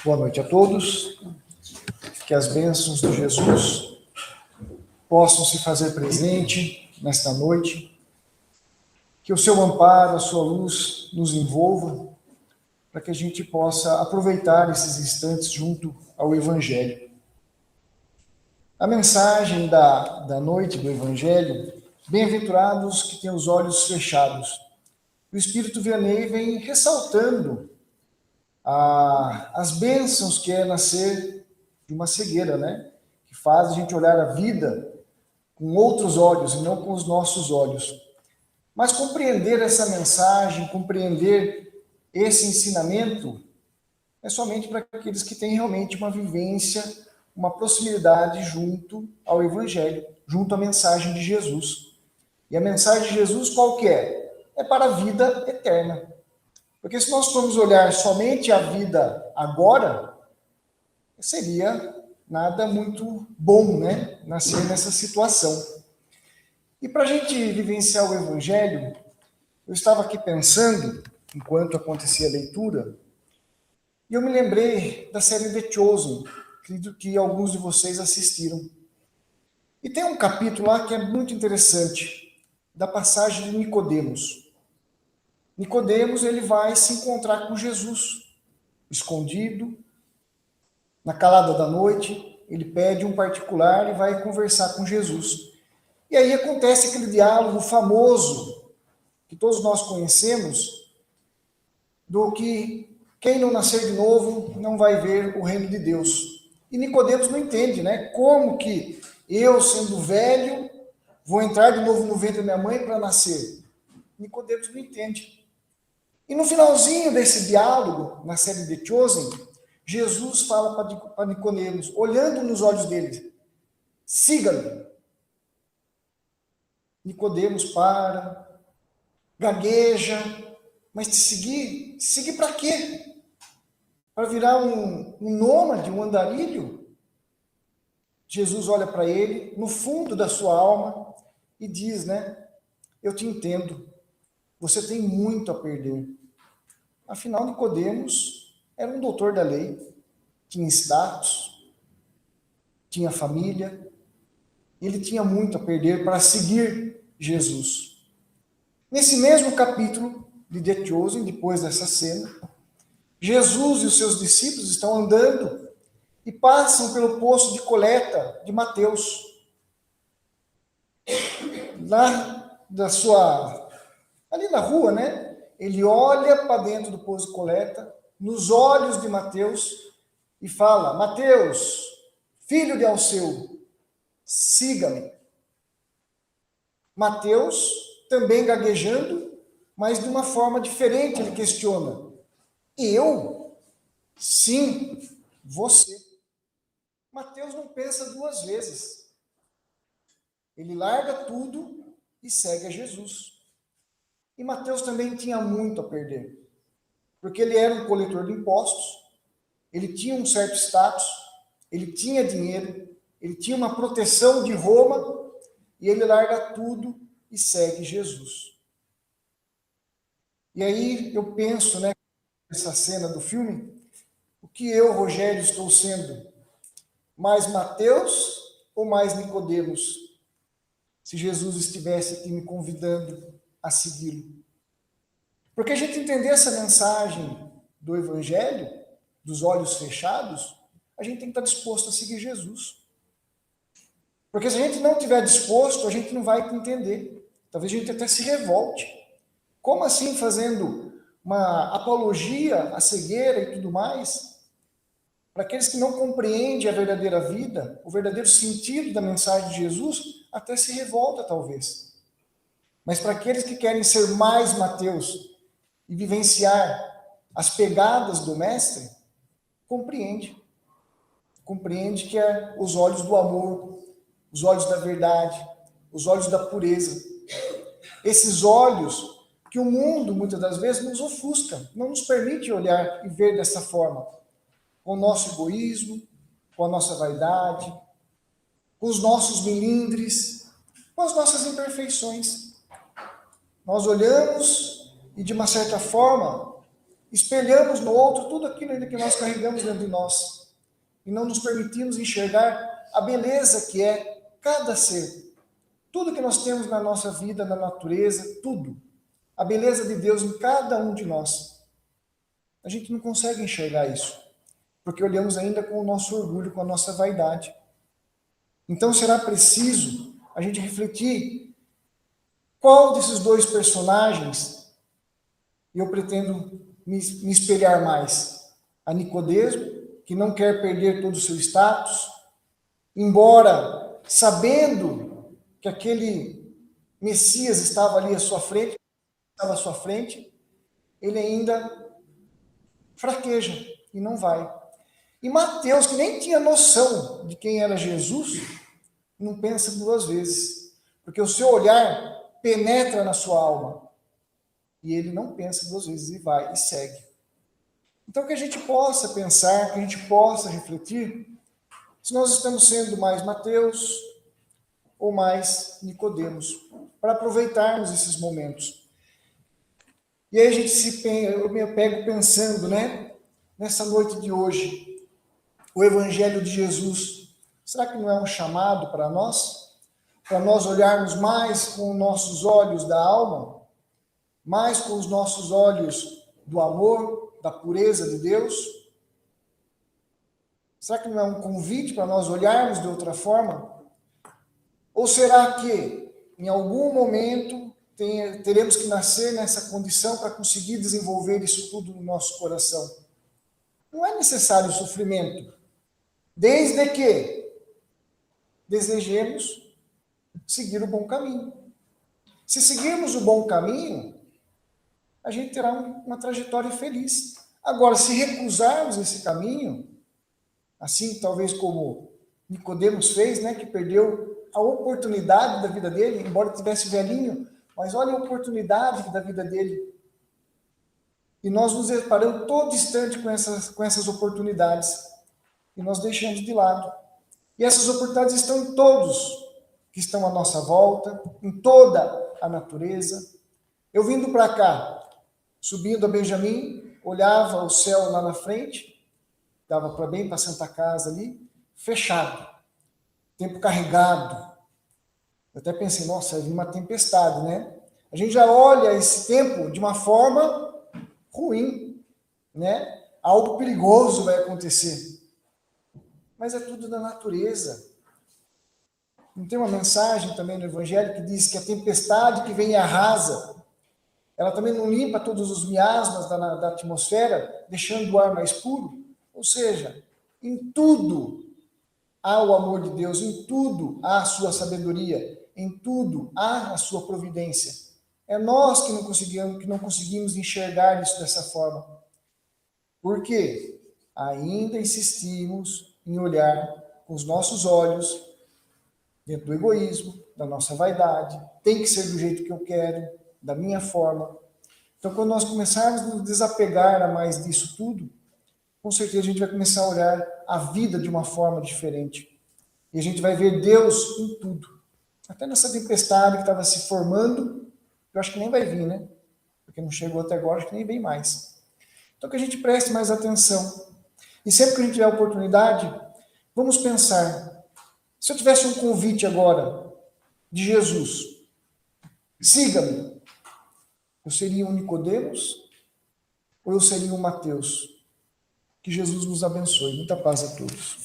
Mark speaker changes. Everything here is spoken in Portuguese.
Speaker 1: Boa noite a todos. Que as bênçãos de Jesus possam se fazer presente nesta noite. Que o seu amparo, a sua luz nos envolva, para que a gente possa aproveitar esses instantes junto ao Evangelho. A mensagem da noite do Evangelho: bem-aventurados que têm os olhos fechados. O Espírito Vianney vem ressaltando as bênçãos que é nascer de uma cegueira, né? Que faz a gente olhar a vida com outros olhos e não com os nossos olhos. Mas compreender essa mensagem, compreender esse ensinamento, é somente para aqueles que têm realmente uma vivência, uma proximidade junto ao Evangelho, junto à mensagem de Jesus. E a mensagem de Jesus qual que é? É para a vida eterna. Porque se nós formos olhar somente a vida agora, seria nada muito bom, né? Nascer nessa situação. E para a gente vivenciar o Evangelho, eu estava aqui pensando, enquanto acontecia a leitura, e eu me lembrei da série The Chosen, acredito que alguns de vocês assistiram. E tem um capítulo lá que é muito interessante, da passagem de Nicodemos. Nicodemos, ele vai se encontrar com Jesus, escondido, na calada da noite, ele pede um particular e vai conversar com Jesus. E aí acontece aquele diálogo famoso, que todos nós conhecemos, do que quem não nascer de novo não vai ver o reino de Deus. E Nicodemos não entende, né? Como que eu, sendo velho, vou entrar de novo no ventre da minha mãe para nascer? Nicodemos não entende. E no finalzinho desse diálogo, na série The Chosen, Jesus fala para Nicodemos, olhando nos olhos dele: siga-me. Nicodemos para, gagueja, mas te seguir para quê? Para virar um nômade, um andarilho? Jesus olha para ele, no fundo da sua alma, e diz, né? Eu te entendo, você tem muito a perder. Afinal, Nicodemos era um doutor da lei, tinha status, tinha família, ele tinha muito a perder para seguir Jesus. Nesse mesmo capítulo de The Chosen, depois dessa cena, Jesus e os seus discípulos estão andando e passam pelo poço de coleta de Mateus. Ali na rua, né? Ele olha para dentro do poço de coleta, nos olhos de Mateus, e fala: Mateus, filho de Alceu, siga-me. Mateus, também gaguejando, mas de uma forma diferente, ele questiona: eu? Sim, você. Mateus não pensa duas vezes. Ele larga tudo e segue a Jesus. E Mateus também tinha muito a perder, porque ele era um coletor de impostos, ele tinha um certo status, ele tinha dinheiro, ele tinha uma proteção de Roma, e ele larga tudo e segue Jesus. E aí eu penso, né, nessa cena do filme, o que eu, Rogério, estou sendo? Mais Mateus ou mais Nicodemos? Se Jesus estivesse aqui me convidando a segui-lo. Porque a gente entender essa mensagem do Evangelho, dos olhos fechados, a gente tem que estar disposto a seguir Jesus. Porque se a gente não estiver disposto, a gente não vai entender. Talvez a gente até se revolte. Como assim fazendo uma apologia à cegueira e tudo mais? Para aqueles que não compreendem a verdadeira vida, o verdadeiro sentido da mensagem de Jesus, até se revolta talvez. Mas para aqueles que querem ser mais Mateus e vivenciar as pegadas do Mestre, compreende. Compreende que é os olhos do amor, os olhos da verdade, os olhos da pureza. Esses olhos que o mundo, muitas das vezes, nos ofusca, não nos permite olhar e ver dessa forma, com o nosso egoísmo, com a nossa vaidade, com os nossos melindres, com as nossas imperfeições. Nós olhamos e, de uma certa forma, espelhamos no outro tudo aquilo ainda que nós carregamos dentro de nós e não nos permitimos enxergar a beleza que é cada ser. Tudo que nós temos na nossa vida, na natureza, tudo. A beleza de Deus em cada um de nós. A gente não consegue enxergar isso, porque olhamos ainda com o nosso orgulho, com a nossa vaidade. Então será preciso a gente refletir qual desses dois personagens eu pretendo me espelhar mais. A Nicodemo, que não quer perder todo o seu status, embora sabendo que aquele Messias estava ali à sua frente, ele ainda fraqueja e não vai. E Mateus, que nem tinha noção de quem era Jesus, não pensa duas vezes, porque o seu olhar penetra na sua alma. E ele não pensa duas vezes e vai e segue. Então que a gente possa pensar, que a gente possa refletir, se nós estamos sendo mais Mateus ou mais Nicodemos, para aproveitarmos esses momentos. E aí eu me pego pensando, nessa noite de hoje, o Evangelho de Jesus, será que não é um chamado para nós? Para nós olharmos mais com os nossos olhos da alma, mais com os nossos olhos do amor, da pureza de Deus? Será que não é um convite para nós olharmos de outra forma? Ou será que, em algum momento, teremos que nascer nessa condição para conseguir desenvolver isso tudo no nosso coração? Não é necessário sofrimento, desde que desejemos seguir o bom caminho. Se seguirmos o bom caminho, a gente terá uma trajetória feliz. Agora, se recusarmos esse caminho, assim talvez como Nicodemos fez, que perdeu a oportunidade da vida dele, embora tivesse velhinho, mas olha a oportunidade da vida dele. E nós nos deparamos todo instante com essas oportunidades. E nós deixamos de lado. E essas oportunidades estão em todos que estão à nossa volta, em toda a natureza. Eu vindo para cá, subindo a Benjamin, olhava o céu lá na frente, dava para bem para a Santa Casa ali, fechado, tempo carregado. Eu até pensei, nossa, vai vir uma tempestade, A gente já olha esse tempo de uma forma ruim, Algo perigoso vai acontecer. Mas é tudo da natureza. Não tem uma mensagem também no Evangelho que diz que a tempestade que vem e arrasa, ela também não limpa todos os miasmas da atmosfera, deixando o ar mais puro? Ou seja, em tudo há o amor de Deus, em tudo há a sua sabedoria, em tudo há a sua providência. É nós que não conseguimos enxergar isso dessa forma. Por quê? Ainda insistimos em olhar com os nossos olhos dentro do egoísmo, da nossa vaidade. Tem que ser do jeito que eu quero, da minha forma. Então, quando nós começarmos a nos desapegar a mais disso tudo, com certeza a gente vai começar a olhar a vida de uma forma diferente. E a gente vai ver Deus em tudo. Até nessa tempestade que estava se formando, eu acho que nem vai vir, Porque não chegou até agora, acho que nem vem mais. Então, que a gente preste mais atenção. E sempre que a gente tiver a oportunidade, vamos pensar, se eu tivesse um convite agora de Jesus, siga-me, eu seria um Nicodemos ou eu seria um Mateus? Que Jesus nos abençoe. Muita paz a todos.